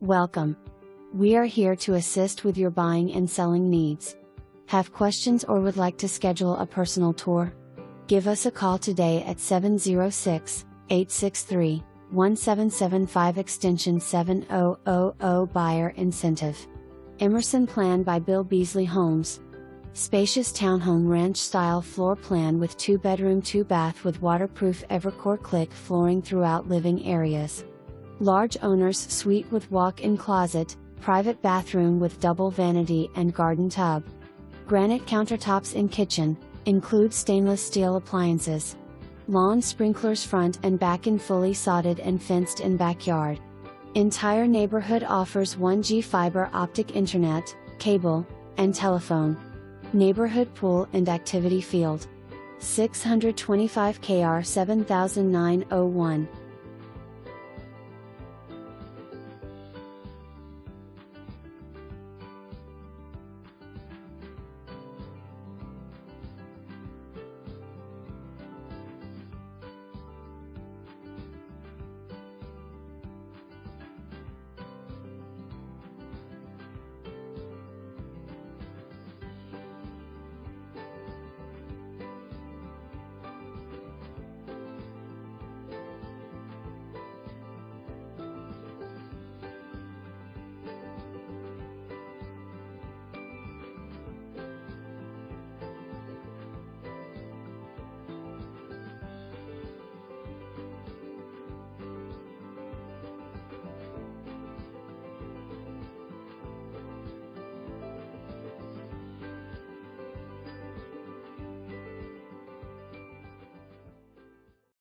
Welcome. We are here to assist with your buying and selling needs. Have questions or would like to schedule a personal tour? Give us a call today at 706-863-1775 extension 7000. Buyer Incentive. EMERSON Plan by Bill Beazley Homes. Spacious Townhome Ranch Style Floor Plan with 2-bedroom 2-bath with waterproof Evercore click flooring throughout living areas. Large owner's suite with walk-in closet, private bathroom with double vanity and garden tub. Granite countertops in kitchen, include stainless steel appliances. Lawn sprinklers front and back in fully sodded and fenced in backyard. Entire neighborhood offers 1G fiber optic internet, cable, and telephone. Neighborhood pool and activity field. 625 KR 7901.